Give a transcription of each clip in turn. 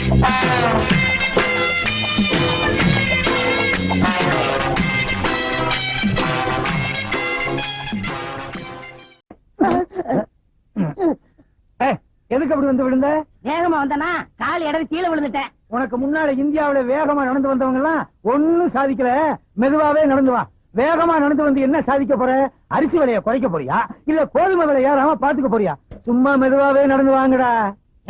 எதுக்கு அப்படி வந்து விழுந்த? வேகமா வந்தனா கால் இடது கீழே விழுந்துட்டேன். உனக்கு முன்னால இந்தியாவில வேகமா நடந்து வந்தவங்க எல்லாம் ஒன்னும் சாதிக்கல. மெதுவாவே நடந்து வா. வேகமா நடந்து வந்து என்ன சாதிக்க போற? அரிசி விலைய குறைக்க போறியா இல்ல கோதுமை விலை ஏறாம பாத்துக்க போறியா? சும்மா மெதுவாவே நடந்து வாங்கடா.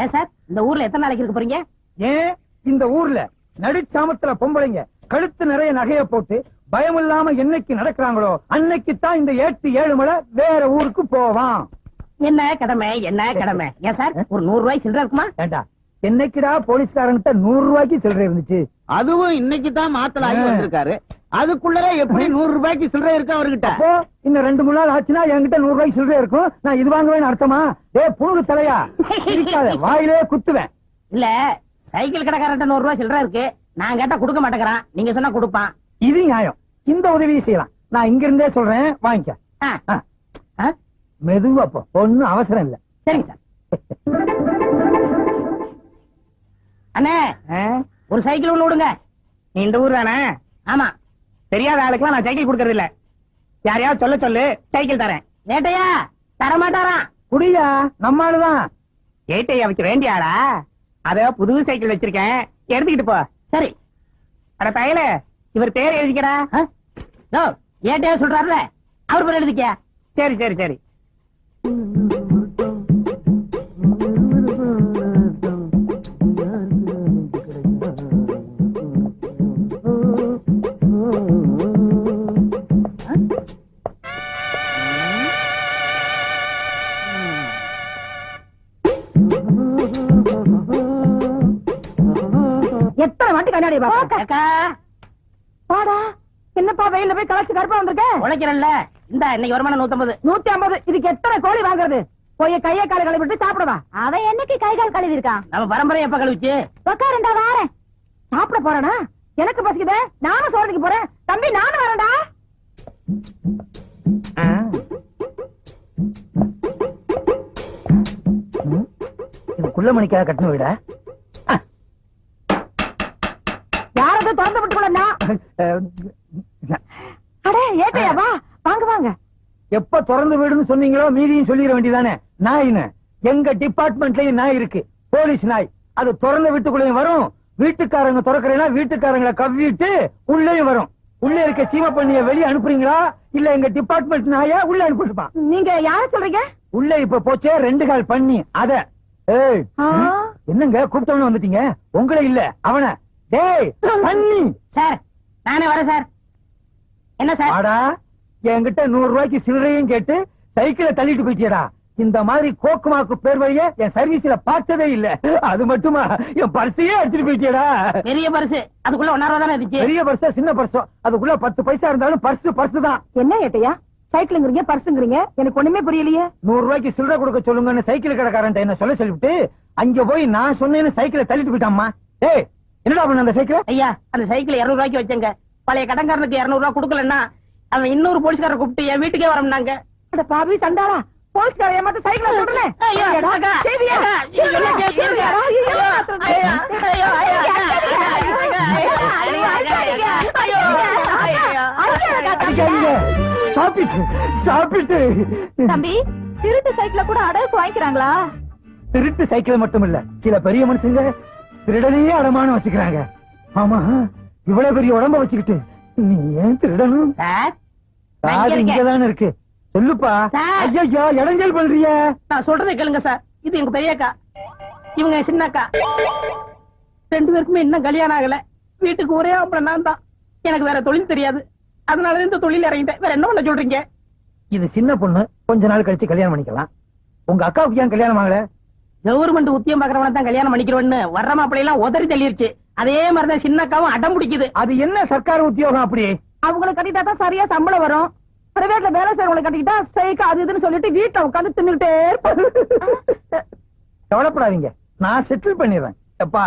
ஏன் சார் இந்த ஊர்ல எத்தனை நாளைக்கு இருக்க போறீங்க? ஏன் இந்த ஊர்ல நடுச்சாமத்துல பொம்பளைங்க கழுத்து நிறைய நகைய போட்டு பயம் இல்லாம என்னைக்கு நடக்கிறாங்களோ அன்னைக்கு தான் இந்த 8-7 மலை வேற ஊருக்கு போவான். என்ன கடமை என்ன கடமை? ஏன் சார் ஒரு 100 ரூபாய் சில்லறை இருக்குமா? ஏண்டா என்னைக்குடா போலீஸ்காரங்கிட்ட 100 ரூபாய்க்கு சில்லறை இருந்துச்சு? அதுவும் இன்னைக்கு தான் மாத்தல ஆகி வந்திருக்காரு. அதுக்குள்ளே எப்படி 100 ரூபாய்க்கு சில்லறை இருக்கு அவர்கிட்ட? அப்போ இன்னும் 2-3 நாள் ஆச்சுன்னா என்கிட்ட 100 ரூபாய்க்கு சில்லறை இருக்கும். நான் இது வாங்குவேன்னு அர்த்தமா? புழுகு தலையா வாயிலே குத்துவேன். இல்ல சைக்கிள் கடைக்காரன் 100 ரூபாய் சில்லறை இருக்கு. நான் கேட்டா கொடுக்க மாட்டேங்கிறான். நீங்க சொன்னா கொடுப்பான். இது நியாயம். இந்த உதவியை செய்யலாம். நான் இங்க இருந்தே சொல்றேன், வாங்கிக்க. மெதுவா போ, ஒன்னும் அவசரம் இல்ல. சரிங்க சார். அண்ணே ஒரு சைக்கிள் ஒண்ணு விடுங்க. நீ இந்த ஊர் தானே? ஆமா. தெரியாத ஆளுக்கெல்லாம் நான் சைக்கிள் கொடுக்கறது இல்ல. யாரையாவது சொல்ல சொல்லு, சைக்கிள் தரேன். ஏட்டையா தரமாட்டாராம். குடியா, நம்ம ஆளுதான். ஏட்டையா வச்சு வேண்டிய ஆளா? அத புது சைக்கிள் வச்சிருக்கேன், எடுத்துக்கிட்டு போ. சரி. அட தையல, இவர் பேர் எழுதிக்கடா. ஏட்டையா சொல்றாருல அவர் பேர் எழுதிக்க. சரி சரி சரி. எத்தனை வாட்டி கண்ணாடி பாப்பா? பாடா என்னப்பா வெயில போய் கலச்சு கருப்பா வந்திருக்க? உழைக்கிறல்ல. இந்த இன்னைக்கு வருமானம் 150. 150. இதுக்கு எத்தனை கோழி வாங்குறது? போய் கையை கால கழுவிட்டு சாப்பிடுவா. அவன் என்னைக்கு கை கால் கழுவி இருக்கான்? நம்ம பரம்பரை எப்ப கழுவிச்சு? உட்காருண்டா வாரேன். சாப்பிட போறேனா? எனக்கு பசிக்குதே. நானும் சோறதுக்கு போறேன். தம்பி நானும் வரேன்டா. இது குள்ளமணிக்காக கட்டண வீடா? யாரது திறந்து விட்டுக்கொள்ளா? அடே ஏட்டையா வா, வாங்க வாங்க. எப்ப திறந்து வீடுன்னு சொன்னீங்களோ மீதியும் சொல்லிட வேண்டியதானே. நாயின்னு எங்க டிபார்ட்மெண்ட்லயும் நாய் இருக்கு, போலீஸ் நாய். அது திறந்த வீட்டுக்குள்ளேயும் வரும். வீட்டுக்காரங்க திறக்கிறேன்னா வீட்டுக்காரங்களை கவ்விட்டு உள்ளேயும் வரும். உள்ள இருக்க சீம பண்ணிய வெளியே அனுப்புறீங்களா இல்ல எங்க டிபார்ட்மெண்ட் நாயா உள்ள அனுப்பிட்டுப்பான்? நீங்க யார சொல்றீங்க? உள்ள இப்ப போச்சே 2 கால் பண்ணி அத. என்னங்க கூப்பிட்டவன வந்துட்டீங்க? உங்களை இல்ல அவன. டேய் பண்ணி. சார் நானே வரேன் சார். என்ன சார்? ஆடா என்கிட்ட 100 ரூபாய்க்கு சில்லறையும் கேட்டு சைக்கிளை தள்ளிட்டு போயிட்டியடா. இந்த மாதிரி கோக்குமாக்கு பேர் வழிய என் சர்வீஸ்ல பார்த்ததே இல்ல. அது மட்டுமா என் பர்சையே எடுத்துட்டு போயிட்டியடா. பெரிய பர்ஸ், அதுக்குள்ள 1 ரூபா தானே இருந்துச்சு. பெரிய பர்ஸோ சின்ன பர்ஸோ அதுக்குள்ள 10 பைசா இருந்தாலும் பர்ஸ் தான். என்ன ஏட்டையா சைக்கிளுங்கிறீங்க பர்ஸுங்கிறீங்க? எனக்கு ஒண்ணுமே புரியலையே. 100 ரூபாய்க்கு சில்லறை கொடுக்க சொல்லுங்கன்னு சைக்கிள் கடைக்காரன் என்ன சொல்லிவிட்டு அங்க போய் நான் சொன்னேன்னு சைக்கிளை தள்ளிட்டு போயிட்டாமா. ஏய் என்னடா பண்ண அந்த சைக்கிள்? ஐயா அந்த சைக்கிள் 200 ரூபாய்க்கு வச்சங்க. பழைய கடன்காரனுக்கு 200 ரூபாய் கொடுக்கலன்னா அவன் இன்னொரு போலீஸ்காரரை கூப்பிட்டு என் வீட்டுக்கே வரம்னாங்க. அட பாவி சண்டாளா, போலீஸ்கார ஏமாத்த சைக்கிளை சொல்றல. சாப்பிட்டு தம்பி திருட்டு சைக்கிள கூட அடகு வாங்கிக்கிறாங்களா? திருட்டு சைக்கிள் மட்டும் இல்ல, சில பெரிய மனுஷங்க திருடனையே அடமானம் வச்சுக்கிறாங்க. ஆமா இவ்வளவு பெரிய உடம்ப வச்சுக்கிட்டு நீ ஏன் திருடணும்? இங்கதானே இருக்கு. சொல்லுப்பா. ஐயோ இடைஞ்சல் பண்றிய. நான் சொல்றதை கேளுங்க சார். இது எங்க பெரிய அக்கா, இவங்க சின்ன அக்கா. 2 பேருக்குமே இன்னும் கல்யாணம் ஆகல. வீட்டுக்கு ஒரே அப்புறம் நான் தான். எனக்கு வேற தொழில் தெரியாது. அதனால இந்த தொழில் இறங்கிட்டேன். வேற என்ன பண்ண சொல்றீங்க? இது சின்ன பொண்ணு, கொஞ்ச நாள் கழிச்சு கல்யாணம் பண்ணிக்கலாம். உங்க அக்காவுக்கு ஏன் கல்யாணம் ஆகல? கவர்மெண்ட் உத்தியம் பாக்குறவன தான் கல்யாணம் பண்ணிக்கிறோன்னு வர்ற மாப்பிள்ளை எல்லாம் உதறி தள்ளிருச்சு. அதே மாதிரிதான் சின்ன அக்காவும் அடம் பிடிக்குது. அது என்ன சர்க்கார் உத்தியோகம் அப்படி? அவங்களை கட்டிட்டா தான் சரியா சம்பளம் வரும். பிரைவேட்ல வேலை செய்யறவங்களை கட்டிக்கிட்டா சைக்கு அது இதுன்னு சொல்லிட்டு வீட்டுல உட்காந்து தின்னுட்டே இருப்பாரு. கவலைப்படாதீங்க, நான் செட்டில் பண்ணிடுறேன். எப்பா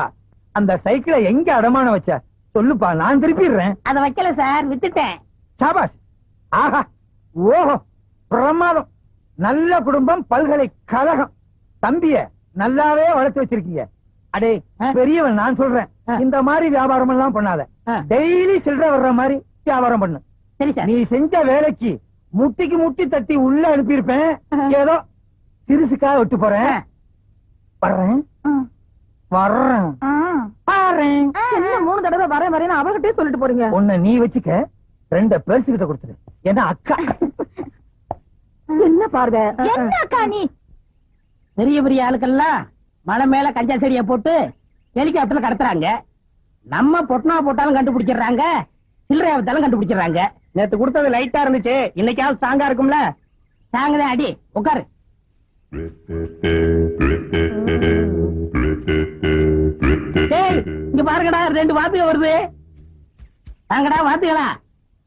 அந்த சைக்கிளை எங்க அடமானம் வச்ச சொல்லுப்பா, நான் திருப்பிடுறேன். அத வைக்கல சார், வித்துட்டேன். சாபாஷ். ஆஹா ஓஹோ பிரமாதம். நல்ல குடும்பம், பல்கலைக்கழகம். தம்பிய நல்லாவே வளர்த்து வச்சிருக்கீங்க. அடே பெரியவன் நான் சொல்றேன், இந்த மாதிரி வியாபாரம் எல்லாம் பண்ணாத. டெய்லி சில்லறை வர்ற மாதிரி வியாபாரம் பண்ணு. சரி சார். நீ செஞ்ச வேலைக்கு முட்டிக்கு முட்டி தட்டி உள்ள அனுப்பியிருப்பேன். ஏதோ சிறுசுக்காக விட்டு போறேன். வர்றேன் வர்றேன் வர்றேன். என்ன 3 தடவை வரேன் வரேன் அவகிட்டே சொல்லிட்டு போறீங்க? உன்னை நீ வச்சுக்க, 2 பெருசு கிட்ட கொடுத்துரு. என்ன அக்கா? என்ன பாருங்க. என்ன அக்கா நீ? பெரிய பெரிய ஆளுக்கெல்லாம் மலை மேல கஞ்சா செடியை போட்டு ஹெலிகாப்டர்ல கடத்துறாங்க. நம்ம பொட்டனா போட்டாலும் கண்டுபிடிச்சிடுறாங்க, சில்லறை ஆபத்தாலும் கண்டுபிடிச்சிடுறாங்க. நேத்து கொடுத்தது லைட்டா இருந்துச்சு, இன்னைக்காவது ஸ்ட்ராங்கா இருக்கும்ல. ஸ்ட்ராங்கதான். அடி உட்காரு. இங்க பாருங்கடா, 2 வாத்துக வருது. வாங்கடா வாத்துகளா.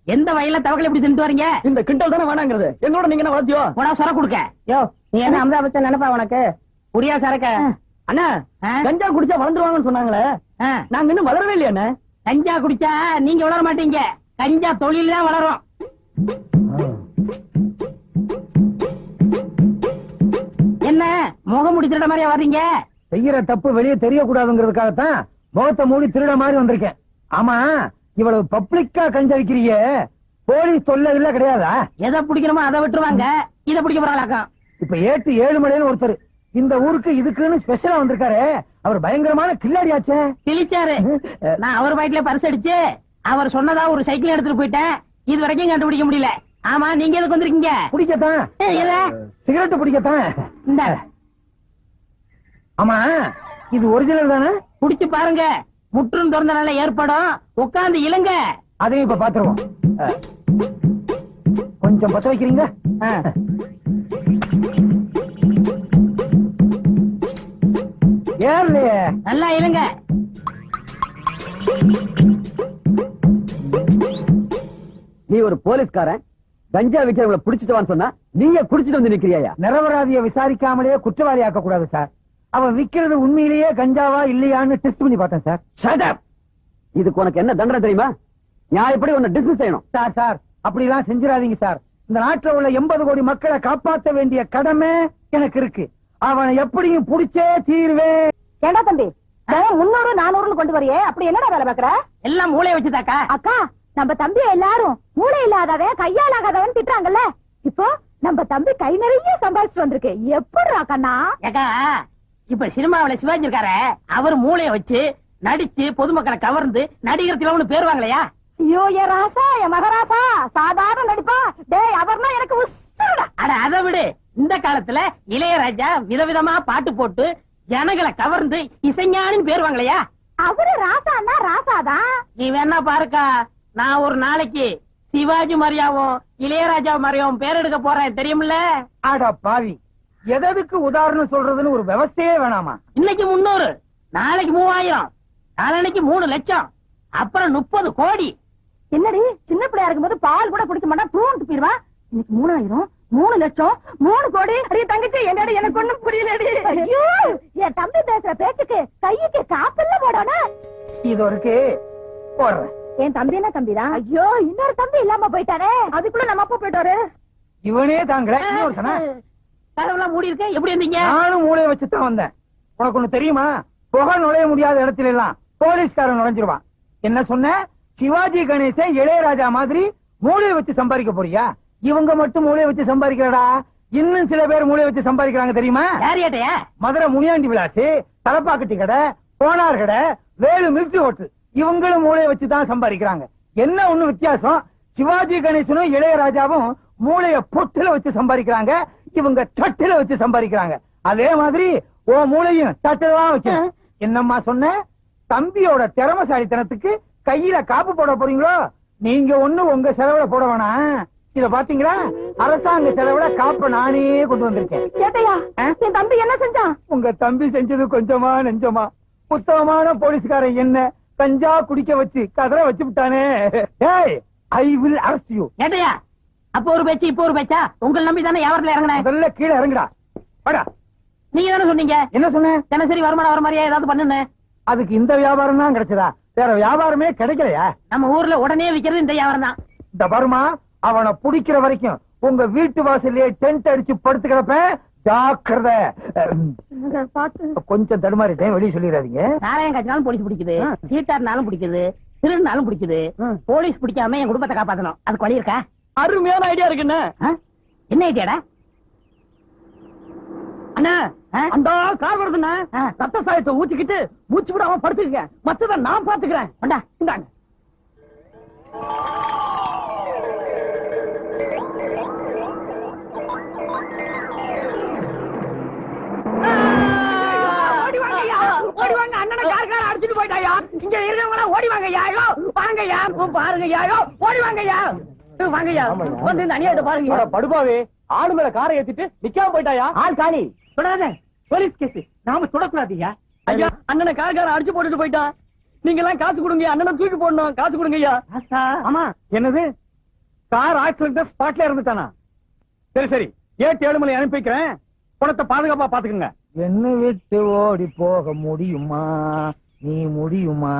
எந்த வயல்ல தவக்கலை எப்படி தின்ட்டு வரீங்க? இந்த கிண்டல் தானே வேணாங்கிறது. எங்களோட நீங்க என்ன வாத்தியோ? போடா சொர கொடுக்க. யோ நீ என்ன அமிதாப் பச்சன் நினைப்பா உனக்கு? புரியா சரக்க? அண்ணா கஞ்சா குடிச்சா வளர்ந்துருவாங்கன்னு சொன்னாங்களே, நாங்க இன்னும் வளரவே இல்லையா அண்ணா? கஞ்சா குடிச்சா நீங்க வளர மாட்டீங்க, கஞ்சா தொழில் தான் வளரும். என்ன முகமுடி திருட மாதிரியா வர்றீங்க? செய்யற தப்பு வெளியே தெரியக்கூடாதுங்கிறதுக்காகத்தான் முகத்தை மூடி திருட மாதிரி வந்திருக்கேன். ஆமா, இவ்வளவு பப்ளிக்கா கஞ்சா விக்கிறிய, போலீஸ் தொல்லை இல்ல கிடையாதா? எதை பிடிக்கணுமோ அதை விட்டுருவாங்க, இதை பிடிக்க போறாளாக்கம். இப்ப 7 ஒருத்தர் இந்த ஊருக்கு இதுக்குன்னு ஸ்பெஷலா வந்திருக்காரு. அவர் பயங்கரமான கில்லாடியாச்சே. கிழிச்சாரு. நான் அவர் வயிற்றுல பரிசு அடிச்சு அவர் சொன்னதா ஒரு சைக்கிள் எடுத்துட்டு போயிட்டேன். இது வரைக்கும் கண்டுபிடிக்க முடியல. ஆமா, நீங்க எதுக்கு வந்திருக்கீங்க? பிடிக்கத்தான். சிகரெட் பிடிக்கத்தான். இந்த ஆமா, இது ஒரிஜினல் தானே? குடிச்சு பாருங்க, முற்றும் திறந்த நல்ல ஏற்படும். உட்கார்ந்து இளங்க. அதையும் இப்ப பாத்துருவோம். கொஞ்சம் பத்த வைக்கிறீங்க? ஏறலையே. நல்லா இளங்க. நீ ஒரு போலீஸ்காரன், கஞ்சா விக்கிறவங்களை பிடிச்சிட்டு வான்னு சொன்னா நீங்க குடிச்சிட்டு வந்து நிக்கிறியா? நிரபராதிய விசாரிக்காமலேயே குற்றவாளி ஆக்க கூடாது சார். அவன் விக்கிறது உண்மையிலேயே கஞ்சாவா இல்லையான்னு டெஸ்ட் பண்ணி பார்த்தேன் சார். Shut up! இதுக்கு உனக்கு என்ன தண்டனை தெரியுமா? நியாயப்படி உன்னை டிஸ்மிஸ் செய்யணும். சார் அப்படி எல்லாம் செஞ்சிடாதீங்க சார். இந்த நாட்டுல உள்ள 80 கோடி மக்களை காப்பாற்ற வேண்டிய கடமை எனக்கு இருக்கு. அவனை எப்படியும் புடிச்சே தீர்வேன். ஏண்டா தம்பி 300 400 கொண்டு வரையே, அப்படி என்னடா வேலை பாக்குற? எல்லாம் மூளைய வச்சுதாக்கா. அக்கா, நம்ம தம்பி எல்லாரும் மூளை இல்லாதவன் கையால் ஆகாதவன் திட்டுறாங்கல்ல. இப்போ நம்ம தம்பி கை நிறைய சம்பாதிச்சுட்டு வந்திருக்கு. எப்படி கண்ணா? ஏக்கா, இப்ப சினிமாவில சிவாஜி இருக்காரு, அவர் மூளைய வச்சு நடிச்சு பொதுமக்களை கவர்ந்து நடிகர் திலகம்னு பேருவாங்களையா? ஐயோ என் ராசா, என் மகராசா சாதாரண நடிப்பா. டேய், அவர்னா எனக்கு உசுருடா. அட அதை விடு. இந்த காலத்துல இளையராஜா விதவிதமா பாட்டு போட்டு ஜனங்களை கவர்ந்து இசைஞானின்னு பேருவாங்களையா? அவரு ராசான்னா ராசாதான். நீ வேணா பாருக்கா, நான் ஒரு நாளைக்கு சிவாஜி மாதிரியாவும் இளையராஜா மாதிரியாவும் பேர் எடுக்க போறேன், தெரியுமில்ல? ஆடா பாவி, எதற்கு உதாரணம் சொல்றதுன்னு ஒரு விவசாயே வேணாமா? இன்னைக்கு 300, நாளைக்கு 3000, நாளைக்கு 3 லட்சம், அப்புறம் 30 கோடி. என்னடி சின்ன பிள்ளையா இருக்கும்போது பால் கூட குடிக்க மாட்டா, தூண்டு போயிருவா. இன்னைக்கு 3000, 3 லட்சம், 3 கோடி. அடி தங்கச்சி, என்னடி எனக்கு ஒண்ணும் புரியலடி. ஐயோ, என் தம்பி பேசுற பேச்சுக்கு கைக்கு காப்பில்ல போடணும். இது இருக்கு போடுறேன். என் தம்பி என்ன தம்பிதான்? ஐயோ, இன்னொரு தம்பி இல்லாம போயிட்டாரே. அதுக்குள்ள நம்ம அப்பா போயிட்டாரு. இவனே தாங்கல. இன்னொருத்தனா? கதவுலாம் மூடி இருக்க, எப்படி இருந்தீங்க? நானும் மூளைய வச்சுதான் வந்தேன். உனக்கு ஒண்ணு தெரியுமா? புகை நுழைய முடியாத இடத்துல எல்லாம் போலீஸ்காரன் நுழைஞ்சிருவான். என்ன சொன்ன? சிவாஜி கணேசன் இளையராஜா மாதிரி மூளைய வச்சு சம்பாதிக்க போறியா? இவங்க மட்டும் மூளைய வச்சு சம்பாதிக்கிறடா, இன்னும் சில பேர் மூளைய வச்சு சம்பாதிக்கிறாங்க தெரியுமா? யாரியாட்டையா? மதுரை முனியாண்டி விளாசி, தலப்பாக்கட்டி கடை, போனார் கடை, வேலு மில்கி ஹோட்டல், இவங்களும் மூளைய வச்சுதான் சம்பாதிக்கிறாங்க. என்ன ஒண்ணு வித்தியாசம்? சிவாஜி கணேசனும் இளையராஜாவும் மூளைய பொட்டுல வச்சு சம்பாதிக்கிறாங்க, இவங்க தட்டுல வச்சு சம்பாதிக்கிறாங்க. அதே மாதிரி ஓ மூளையும் தட்டுல தான் வச்சு. என்னம்மா சொன்ன? தம்பியோட திறமசாலித்தனத்துக்கு கையில காப்பு போட போறீங்களோ? நீங்க ஒண்ணு உங்க செலவுல போட வேணாம். இத பாத்தீங்களா? அரசாங்க செலவுல காப்ப நானே கொண்டு வந்திருக்கேன். கேட்டையா, என் தம்பி என்ன செஞ்சான்? உங்க தம்பி செஞ்சது கொஞ்சமா நெஞ்சமா? புத்தகமான போலீஸ்காரன் என்ன கஞ்சா குடிக்க வச்சு கதற வச்சு விட்டானே. ஏய், ஐ வில் அரெஸ்ட் யூ. கேட்டையா? அப்ப ஒரு பேச்சு, இப்ப ஒரு பேச்சா? உங்களை நம்பி தானே வியாபாரத்துல இறங்கினேன். முதல்ல கீழே இறங்குடா. வாடா. நீங்க தானே சொன்னீங்க என்ன சொன்ன? தினசரி வருமானம் வர மாதிரியா ஏதாவது பண்ணுன்னு. அதுக்கு இந்த வியாபாரம் தான் கிடைச்சதா? வேற வியாபாரமே கிடைக்கலையா? நம்ம ஊர்ல உடனே விக்கிறது இந்த வியாபாரம் தான். இந்த வருமா, அவனை புடிக்கிற வரைக்கும் உங்க வீட்டு வாசல்லே டென்ட் அடிச்சு படுத்து கிடப்பேன். ஜாக்கிரதை. பாத்து கொஞ்சம் தடுமாறிட்டேன், வெளியே சொல்லிடாதீங்க. சாராயம் காய்ச்சினாலும் போலீஸ் பிடிக்குது, சீட்டாருனாலும் பிடிக்குது, திருநாலும் பிடிக்குது. போலீஸ் பிடிக்காம என் குடும்பத்தை காப்பாத்தணும். அதுக்கு வழி இருக்கா? அருமையான ஐடியா இருக்குண்ணே. என்ன ஐடியாடா? அண்ணா அந்த கார் வருதுண்ணா. ரத்த சாயத்தை ஊத்திக்கிட்டு மூச்சு விடாம படுத்துக்க, மத்தத நான் பாத்துக்கிறேன். கொண்டா. இந்தாங்க. ஓடி வாங்க, அண்ணனை கார் அடிச்சுட்டு போயிட்டாயா. இங்க இருக்கவங்க ஓடி வாங்கய்யா. வாங்கய்யா, பாருங்கய்யா. ஓடி வாங்கய்யா, வாங்கய்யா. வந்து இந்த அநியாயத்தை பாருங்க. படுபாவே, ஆளு மேல காரை ஏத்திட்டு நிக்காம போயிட்டாயா? ஆள் காலி. தொடாத, போலீஸ் கேஸ். நாம தொடக்கூடாதுயா. ஐயா, அண்ணனை கார்கார அடிச்சு போட்டுட்டு போயிட்டா. நீங்க எல்லாம் காசு கொடுங்க, அண்ணனை தூக்கி போடணும். காசு கொடுங்க ஐயா. ஆமா, என்னது கார் ஆக்சிடென்ட் ஸ்பாட்ல இருந்துட்டானா? சரி சரி, 7 மணி அனுப்பி வைக்கிறேன். பணத்தை பாதுகாப்பா பாத்துக்கங்க. என்ன விட்டு ஓடி போக முடியுமா? நீ முடியுமா?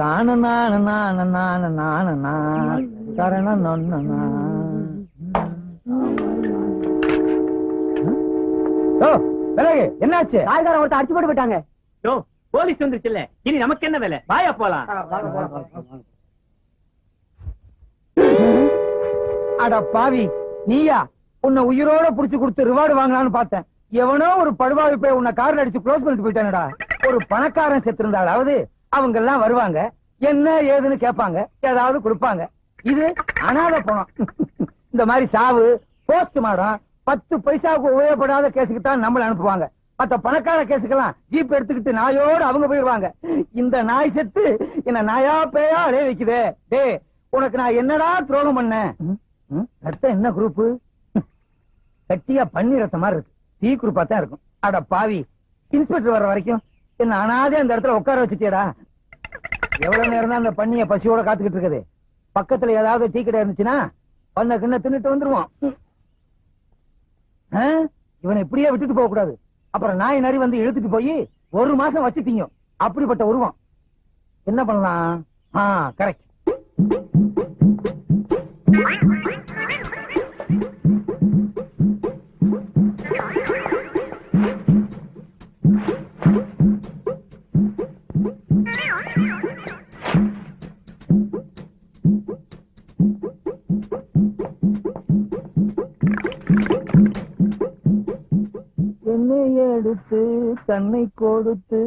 தான நான நான நான நான கரண நொன்னா. விலகு, என்னாச்சு? கார்கார ஒருத்தர் அடிச்சு போட்டு போயிட்டாங்க. யோ, போலீஸ் வந்துருச்சுல்ல, இனி நமக்கு என்ன வேலை? வாயா போலாம். அட பாவி, நீயா? உன்னை உயிரோட புடிச்சு கொடுத்து ரிவார்டு வாங்கலாம்னு பார்த்தேன். எவனோ ஒரு படுவாவி போய் உன்னை கார்ல அடிச்சு க்ளோஸ் பண்ணிட்டு போயிட்டானடா. ஒரு பணக்காரன் செத்திருந்தாலாவது அவங்க எல்லாம் வருவாங்க, என்ன ஏதுன்னு கேட்பாங்க, ஏதாவது கொடுப்பாங்க. இது அனாத பணம். இந்த மாதிரி சாவு, போஸ்ட் மாடம், 10 பைசாவுக்கு உபயோகப்படாத கேஸுக்கு தான் நம்மள அனுப்புவாங்க. மத்த பணக்கார கேஸுக்கெல்லாம் ஜீப் எடுத்துக்கிட்டு நாயோடு அவங்க போயிருவாங்க. இந்த நாய் செத்து என்ன நாயா பேயா அலே வைக்குதே. டே, உனக்கு நான் என்னடா துரோகம் பண்ணேன்? ரத்தம் என்ன குரூப்? கட்டியா பன்னி ரத்த மாதிரி இருக்கு. டி குரூப்பா தான் இருக்கும். அட பாவி, இன்ஸ்பெக்டர் வர்ற வரைக்கும் என்ன அனாதே அந்த இடத்துல உட்கார வச்சுட்டியடா. எவ்வளவு நேரம் தான் அந்த பண்ணிய பசியோட காத்துக்கிட்டு இருக்குது. பக்கத்துல ஏதாவது டீ கடை இருந்துச்சுன்னா பண்ண கிண்ண தின்னுட்டு வந்துருவான். இவனை இப்படியே விட்டுட்டு போக கூடாது. அப்புறம் நாய் நரி வந்து இழுத்துட்டு போய் 1 மாசம் வச்சுட்டீங்க. அப்படிப்பட்ட உருவம். என்ன பண்ணலாம்? கரெக்ட். என்னை எடுத்து தன்னை கொடுத்து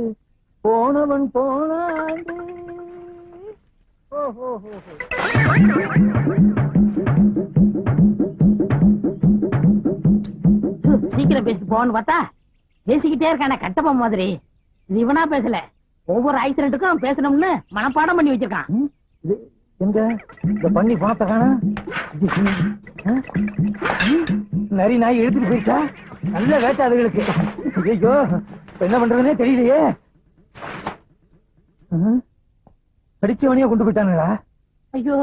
போனவன் போனாண்டு. சீக்கிரம் பேசிட்டு போன்னு பார்த்தா பேசிக்கிட்டே இருக்கான கட்டப்ப மாதிரி. இது இவனா பேசல, ஒவ்வொரு ஆக்சிடென்ட்டுக்கும் பேசணும்னு மனப்பாடம் பண்ணி வச்சிருக்கான். எங்க இந்த பண்ணி பணத்தை காணா? நரி நாய் எடுத்துட்டு போயிடுச்சா? நல்ல வேட்டை அதுகளுக்கு. ஐயோ, என்ன பண்றதுன்னே தெரியலையே. படிச்சவனையே கொண்டு போயிட்டானுங்களா? ஐயோ,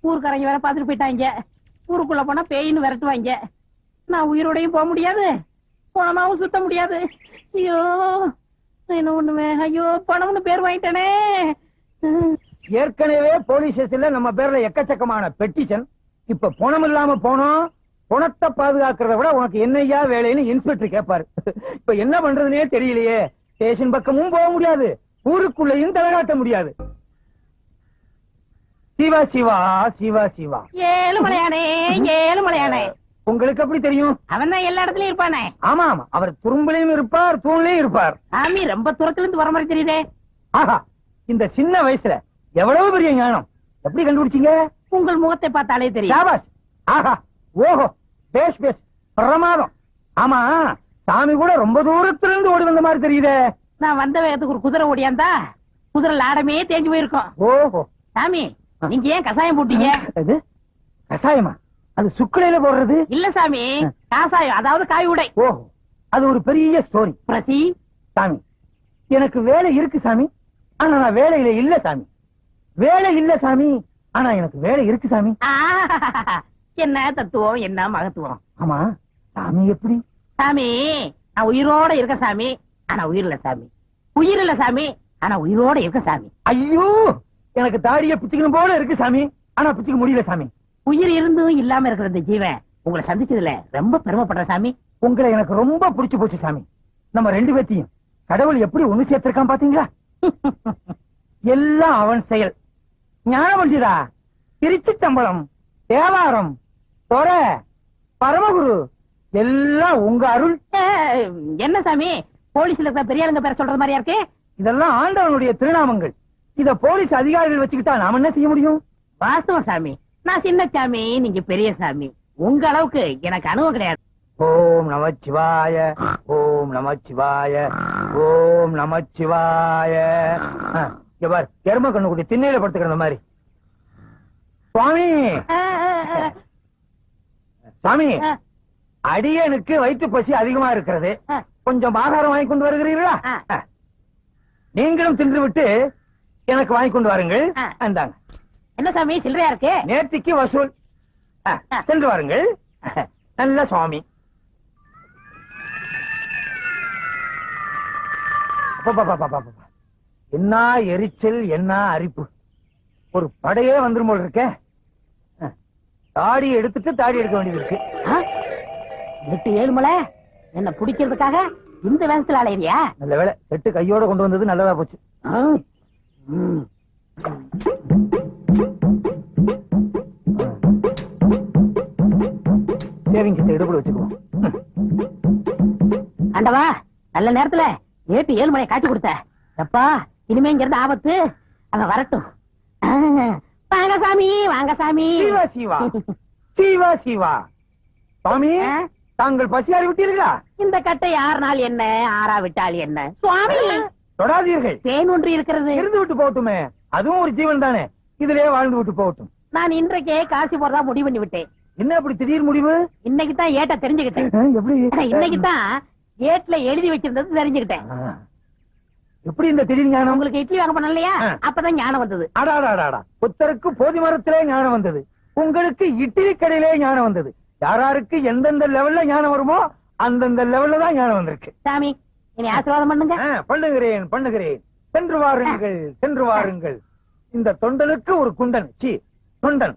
ஊருக்காரங்க வேற பாத்துட்டு போயிட்டாங்க. ஊருக்குள்ள போனா பேயின்னு விரட்டுவாங்க. நான் உயிரோடையும் போக முடியாது, பணமாவும் சுத்த முடியாது. ஐயோ, என்ன ஒண்ணுவேன்? ஐயோ, பணம்னு பேர் வாங்கிட்டானே. ஏற்கனவே போலீஸ் ஸ்டேஷன்ல நம்ம பேர்ல எக்கச்சக்கமான பெட்டிஷன். இப்ப பணம் இல்லாம போனோம். பணத்தை பாதுகாக்கிறத விட உனக்கு என்னையா வேலைன்னு இன்ஸ்பெக்டர் கேட்பாரு. இப்ப என்ன பண்றதுன்னே தெரியலையே. ஸ்டேஷன் பக்கமும் போக முடியாது, ஊருக்குள்ளேயும் தலைகாட்ட முடியாது. சிவா சிவா சிவா சிவா. ஏழுமலையானே, ஏழுமலையானே. உங்களுக்கு எப்படி தெரியும்? அவன் தான் எல்லா இடத்துலயும் இருப்பானே. ஆமா ஆமா, அவர் துரும்புலையும் இருப்பார், தூண்லையும் இருப்பார். சாமி ரொம்ப தூரத்துல இருந்து வர மாதிரி தெரியுதே. ஆஹா, இந்த சின்ன வயசுல எவ்வளவு பெரிய ஞானம்! எப்படி கண்டுபிடிச்சீங்க? உங்கள் முகத்தை பார்த்தாலே தெரியும். சாபாஷ். ஆஹா, ஓஹோ, பேஷ் பேஷ், பிரமாதம். ஆமா, சாமி கூட ரொம்ப தூரத்துல இருந்து ஓடி வந்த மாதிரி தெரியுதே. நான் வந்த வேகத்துக்கு ஒரு குதிரை ஓடியாந்தா குதிரை லாடமே தேஞ்சு போயிருக்கும். ஓஹோ. சாமி, நீங்க ஏன் கசாயம் போட்டீங்க? இது கசாயமா? அது சுக்குலையில போடுறது இல்ல சாமி, காசாயம், அதாவது காய் உடை. ஓஹோ, அது ஒரு பெரிய ஸ்டோரி. பிரசி, சாமி, எனக்கு வேலை இருக்கு சாமி, ஆனா நான் வேலையில இல்ல சாமி. வேலை இல்ல சாமி, ஆனா எனக்கு வேலை இருக்கு சாமி. என்ன தத்துவம், என்ன மகத்துவம். ஆமா, சாமி எப்படி? சாமி, நான் உயிரோட இருக்க சாமி, ஆனா உயிர் இல்ல சாமி. உயிர் இல்ல சாமி, ஆனா உயிரோட இருக்க சாமி. ஐயோ, எனக்கு தாடிய பிச்சுக்கணும் போல இருக்கு சாமி, ஆனா பிச்சுக்க முடியல சாமி. உயிர் இருந்தும் இல்லாம இருக்கிற இந்த ஜீவன் உங்களை சந்திச்சதுல ரொம்ப பெருமைப்படுற சாமி. உங்களை எனக்கு ரொம்ப பிடிச்சு போச்சு சாமி. நம்ம ரெண்டு பேத்தையும் கடவுள் எப்படி ஒண்ணு சேர்த்திருக்கான் பாத்தீங்களா? எல்லாம் அவன் செயல். ஞானவண்டிதா, திருச்சிட்டம்பலம், தேவாரம், தொர, பரமகுரு எல்லாம் உங்க அருள். என்ன சாமி போலீஸ்ல இருக்கிற பெரியாருங்க பேர சொல்றது மாதிரியா இருக்கு? இதெல்லாம் ஆண்டவனுடைய திருநாமங்கள். இத போலீஸ் அதிகாரிகள் வச்சுக்கிட்டா நாம என்ன செய்ய முடியும்? வாஸ்தவம் சாமி, நான் சின்ன சாமி, நீங்க பெரிய சாமி. உங்க அளவுக்கு எனக்கு அனுபவம் கிடையாது. ஓம் நமச்சிவாய, ஓம் நமச்சிவாய, ஓம் நமச்சிவாய. பார், எரும கண்ணு கூட்டி திண்ணையில படுத்துக்கிற மாதிரி. சுவாமி, சாமி, அடியனுக்கு வயிற்று பசி அதிகமா இருக்கிறது. கொஞ்சம் ஆகாரம் வாங்கி கொண்டு வருகிறீர்களா? நீங்களும் தின்று விட்டு எனக்கு வாங்கி கொண்டு வாருங்கள். அந்தாங்க. என்ன சாமி சில்லறையா இருக்கு? நேர்த்திக்கு வசூல். சென்று வாருங்கள். நல்ல சுவாமி. என்ன எரிச்சல், என்ன அரிப்பு. ஒரு படையே வந்துரும் போல இருக்க. தாடி எடுத்துட்டு தாடி எடுக்க வேண்டியது இருக்கு. 8-7 மலை என்ன பிடிக்கிறதுக்காக இந்த வேகத்துல அலையிறியா? நல்ல வேளை செட்டு கையோட கொண்டு வந்தது நல்லதா போச்சு. சேவிங் கிட்ட எடுபடி வச்சுக்குவோம். ஆண்டவா, நல்ல நேரத்துல 8-7 மலையை காட்டி கொடுத்த. எப்பா, இனிமே இங்க இருந்து ஆபத்து. அவன் வரட்டும். வாங்க சாமி, வாங்க சாமி. சிவா சிவா, சிவா சிவா. சுவாமி, தாங்கள் பசியாறி விட்டீர்களா? இந்த கட்டை 6 நாள் என்ன, 6 விட்டால் என்ன? சுவாமி, தொடாதீர்கள். தேன் ஒன்று இருக்கிறது. இருந்து விட்டு போகட்டுமே, அதுவும் ஒரு ஜீவன் தானே. இதிலே வாழ்ந்து விட்டு போகட்டும். நான் இன்றைக்கே காசி போறதா முடிவு பண்ணி விட்டேன். என்ன அப்படி திடீர் முடிவு? இன்னைக்கு தான் ஏட்ட தெரிஞ்சுக்கிட்டேன். எப்படி? இன்னைக்கு தான் ஏட்ல எழுதி வச்சிருந்தது தெரிஞ்சுக்கிட்டேன். எப்படி இந்த திடீர் ஞானம்? உங்களுக்கு இட்லி வாங்க பண்ண இல்லையா? அப்பதான் ஞானம் வந்தது. அடாடாடாடா, புத்தருக்கு போதி மரத்திலே ஞானம் வந்தது. உங்களுக்கு இட்லி கடையிலே ஞானம் வந்தது. யாராருக்கு எந்தெந்த லெவல்ல ஞானம் வருமோ அந்தந்த லெவல்ல தான் ஞானம் வந்திருக்கு. சாமி, இனி ஆசீர்வாதம் பண்ணுங்க. பண்ணுகிறேன், பண்ணுகிறேன். சென்று வாருங்கள், சென்று வாருங்கள். இந்த தொண்டனுக்கு ஒரு குண்டன். சி, தொண்டன்.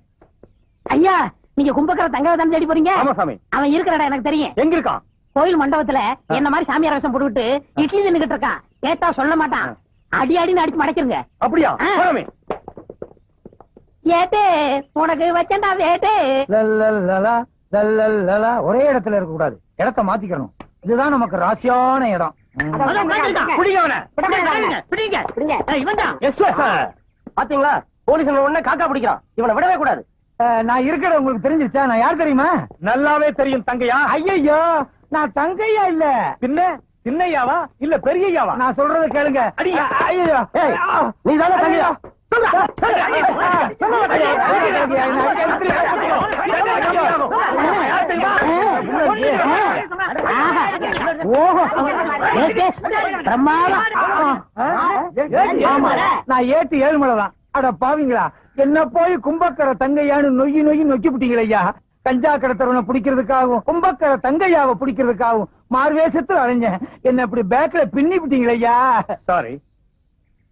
ஐயா, நீங்க கும்பக்கர தங்கவை தானே தேடி போறீங்க? ஆமா சாமி. அவன் இருக்கிற இடம் எனக்கு தெரியும். எங்க இருக்கான்? கோயில் மண்டபத்துல என்ன மாதிரி சாமியார் வேஷம் போட்டுக்கிட்டு இட்லி தின்னுகிட்டு இருக்கான். கேட்டா சொல்ல மாட்டான். அடி அடின்னு அடிச்சு மடக்கிருங்க. அப்படியா? சாமி, ஏட்டே உனக்கு வச்சண்டா வேட்டே. லல்லலலா, லல்லலலா. ஒரே இடத்துல இருக்க கூடாது, இடத்தை மாத்திக்கணும். இதுதான் நமக்கு ராசியான இடம். பாத்தீங்களா, போலீஸ் உடனே காக்கா பிடிக்கிறான். இவனை விடவே கூடாது. நான் இருக்கிற உங்களுக்கு தெரிஞ்சிருச்சா? நான் யார் தெரியுமா? நல்லாவே தெரியும். தங்கையா? ஐயோ, நான் தங்கையா இல்ல. பின்ன சின்னையாவா இல்ல பெரியயாவா? நான் சொல்றத கேளுங்க. ஐயோ, நீ தானே தங்கையா? நான் ஏட்டு 7 மலை தான். அட பாவீங்களா, என்ன போய் கும்பக்கர தங்கையான்னு நொய்யி நொய்யி நொக்கி விட்டீங்களா ஐயா? கஞ்சா கடத்தரவனை பிடிக்கிறதுக்காகவும் கும்பக்கர தங்கையாவை பிடிக்கிறதுக்காகவும் மார்வேஷத்துல அலைஞ்சேன். என்ன இப்படி பேக்ல பின்னி விட்டீங்களா ஐயா? சாரி.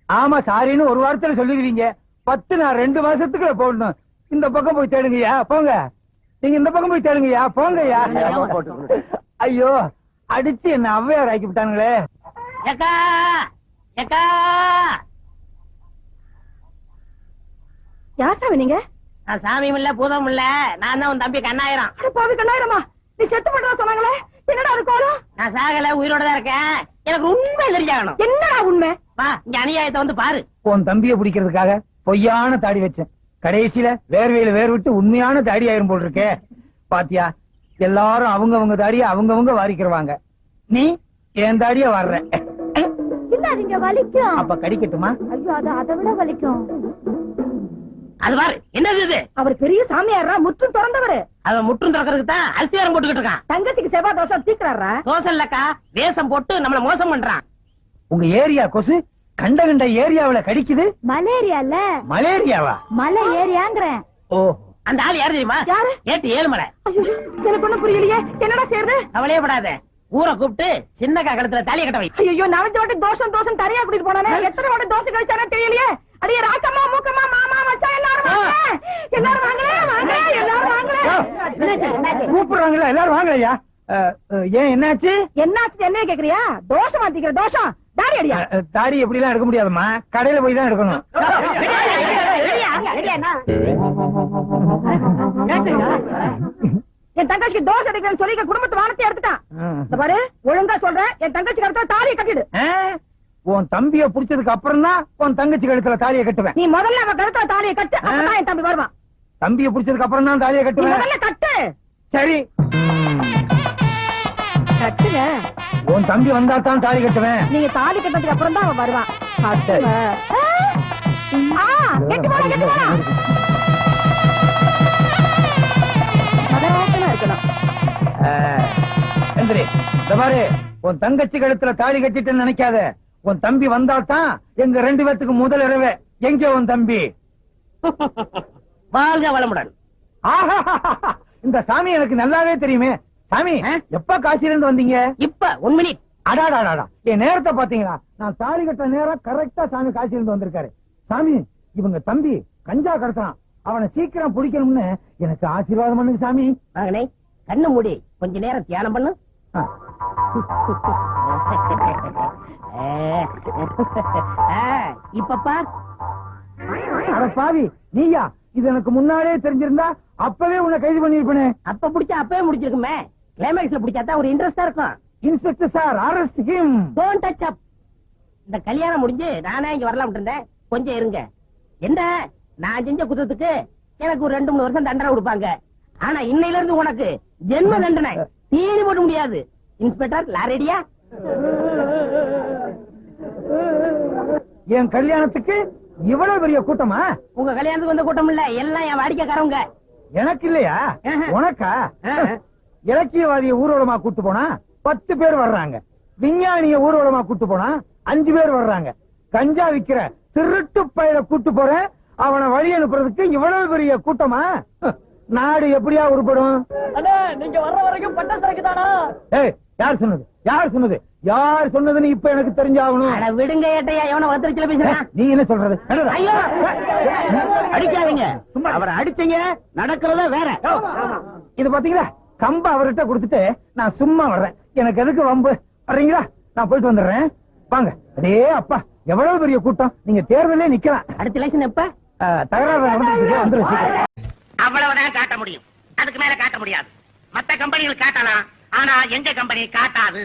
ஆமா, சாரின்னு ஒரு வாரத்துல சொல்லிடுவீங்க. 10 நான் 2 மாசத்துக்குள்ள போடணும். இந்த பக்கம் போய் தேடுங்கய்யா, போங்க. நீங்க இந்த பக்கம் போய் தேடுங்கய்யா, போங்கய்யா. ஐயோ, அடிச்சு என்ன ஔவையார் ஆக்கி விட்டானுங்களே. ஏக்கா, ஏக்கா. யார் சாமி நீங்க? நான் சாமியும் இல்ல பூதம் இல்ல, நான் தான் உன் தம்பி கண்ணாயிரம். பாவி கண்ணாயிரமா, நீ செத்து போட்டதா சொன்னாங்களே, என்னடா அது கோலம்? நான் சாகல, உயிரோட தான் இருக்கேன். எனக்கு உண்மை தெரிஞ்சாகணும். என்னடா உண்மை? வா, இங்க அநியாயத்தை வந்து பாரு. உன் தம்பியை பிடிக்கிறதுக்காக பொய்யான தாடி வச்சேன். கடைசியில வேர்வையில வேர் விட்டு உண்மையான தாடி ஆயிரும் போல் இருக்கே. பாத்தியா, எல்லாரும் அவங்க தாடிய அவங்க வாரிக்கிறவாங்க. நீ என் தாடிய வர்ற. இங்க வலிக்கும். அப்ப கடிக்கட்டுமா? ஐயோ, அதை விட வலிக்கும். அது பாரு, என்னது இது? அவர் பெரிய சாமியாரா, முற்றும் திறந்தவரு. அவன் முற்றும் திறக்கிறதுக்கு தான் அரிசி வேரம் போட்டுக்கிட்டு இருக்கான். தங்கச்சிக்கு செவ்வாய் தோசை தீக்குறாரா? தோசை இல்லக்கா, வேஷம் போட்டு நம்மள மோசம் பண்றான். உங்க ஏரியா கொசு கண்ட ஏரியாவுல கடிக்குது. மலேரியால. மலேரியாவா? மலை ஏரியாங்கிறேன். ஓ, அந்த ஆள் யாரு தெரியுமா? யாரு? ஏட்டு 7 மலை. எனக்கு ஒண்ணும் புரியலையே, என்னடா செய்யறது? கவலையே படாத, ஊரை கூப்பிட்டு சின்னக்கா கழுத்துல தாலியை கட்ட வை. ஐயோ, 4 வாட்டி தோசம் தரையா கூட்டிட்டு போனானே, எத்தனை வாட்டி தோசை கழிச்சானே தெரியலையே. அடியே ராக்கம்மா, மூக்கம்மா, மாமா, மச்சான் எல்லாரும் வாங்க. எல்லாரும் வாங்களே, வாங்க, எல்லாரும் வாங்களே. கூப்பிடுறாங்களா? எல்லாரும் வாங்கலையா? ஏன் என்னாச்சு? என்னாச்சு என்ன கேக்குறியா? தோஷம் மாத்திக்கிற தோஷம். தாடி அடியா. தாடி எப்படி எல்லாம் எடுக்க முடியாதும்மா, கடையில போய் தான் எடுக்கணும். என் தங்கச்சிக்கு தோசை அடிக்கிறேன்னு சொல்லி குடும்பத்து வானத்தை எடுத்துட்டான். இந்த பாரு, ஒழுங்கா சொல்றேன், என் தங்கச்சி கழுத்துல தாலியை கட்டிடு. உன் தம்பிய புடிச்சதுக்கு அப்புறம் தான் உன் தங்கச்சி கழுத்துல தாலியை கட்டுவேன். நீ முதல்ல அவன் கழுத்துல தாலியை கட்டு, அப்பதான் என் தம்பி வருவான். தம்பிய புடிச்சதுக்கு அப்புறம் தான் தாலியை நீ கட்டுவேன். முதல்ல கட்டு. சரி, கட்டுங்க. உன் தம்பி வந்தா தான் தாலி கட்டுவேன். நீங்க தாலி கட்டினதுக்கு அப்புறம் தான் அவன் வருவான். சரி. கெட்டு போடா, கெட்டு போடா. மகராசனா இருக்கணும். எந்திரி. இந்த பாரு, உன் தங்கச்சி கழுத்துல தாலி கட்டிட்டேன்னு நினைக்காத. உன் தம்பி வந்தா தான் எங்க 2 பேத்துக்கு முதல் இரவே. எங்க உன் தம்பி? வாழ்க வளமுடன். ஆஹா, இந்த சாமி எனக்கு நல்லாவே தெரியுமே. சாமி, எப்ப காசில இருந்து வந்தீங்க? இப்ப 1 மினிட். அடாடாடா, என் நேரத்தை பாத்தீங்களா? நான் தாலி கட்ட நேரம் கரெக்டா சாமி காசில இருந்து வந்திருக்காரு. சாமி, இவங்க தம்பி கஞ்சா கடத்தான், அவனை சீக்கிரம் பிடிக்கணும்னு எனக்கு ஆசீர்வாதம் பண்ணுங்க சாமி. மகனே, கண்ணு மூடி கொஞ்ச நேரம் தியானம் பண்ணு. ஆ. இப்ப பார். அட பாவி, நீயா? இது எனக்கு முன்னாலே தெரிஞ்சிருந்தா அப்பவே உன்னை கைது பண்ணிருப்பேனே. அப்ப பிடிச்சா அப்பவே முடிச்சிருக்குமே. கிளைமேக்ஸ்ல பிடிச்சாதான் ஒரு இன்ட்ரெஸ்டா இருக்கும். Inspector sir, arrest him. Don't touch up. இந்த கல்யாணம் முடிஞ்சு நானே இங்க வரலாம் இருந்தேன். கொஞ்சம் இருங்க. என்ன, நான் செஞ்ச குற்றத்துக்கு எனக்கு ஒரு 2-3 வருஷம் தண்டனை கொடுப்பாங்க. ஆனா இன்னையில இருந்து உனக்கு ஜென்ம தண்டனை. தீனி போட முடியாது. இன்ஸ்பெக்டர், லாரடியா? என் கல்யாணத்துக்கு இவ்வளவு பெரிய கூட்டமா? உங்க கல்யாணத்துக்கு வந்த கூட்டம் இல்ல, எல்லாம் என் வாடிக்கைக்காரவங்க. எனக்கு இல்லையா? ஆஹா. உனக்கா? ஆஹா. இலக்கியவாதிய ஊர்வலமா கூட்டு போனா 10 பேர் வர்றாங்க. விஞ்ஞானிய ஊர்வலமா கூட்டு போனா 5 பேர் வர்றாங்க. கஞ்சா விக்கிற திருட்டு பயிர கூட்டு போறேன், அவனை வழி அனுப்புறதுக்கு இவ்வளவு பெரிய கூட்டமா? நாடு எப்படியா உருப்படும்? நீங்க வர்ற வரைக்கும் பட்ட சரக்கு தானா? ஏய், யார் சொன்னது? யார் சொன்னது? யார் சொன்னதுன்னு இப்ப எனக்கு தெரிஞ்சாகணும். அட விடுங்க ஏட்டையா, எவன வத்திரிச்சல பேசுறான். நீ என்ன சொல்றது? ஐயோ, அடிக்காதீங்க. அவரை அடிச்சீங்க, நடக்கிறத வேற. இது பாத்தீங்களா, கம்ப அவர்கிட்ட கொடுத்துட்டு நான் சும்மா வர்றேன். எனக்கு எதுக்கு வம்பு? வர்றீங்களா? நான் போயிட்டு வந்துடுறேன். வாங்க. அடே அப்பா, எவ்வளவு பெரிய கூட்டம். நீங்க தேர்தலே நிக்கலாம். அடுத்த எலெக்ஷன் எப்ப? தகராறு வந்துருச்சு. அவ்வளவுதான் காட்ட முடியும். அதுக்கு மேல காட்ட முடியாது. மத்த கம்பெனிகள் காட்டலாம், ஆனா எங்க கம்பெனி காட்டாது.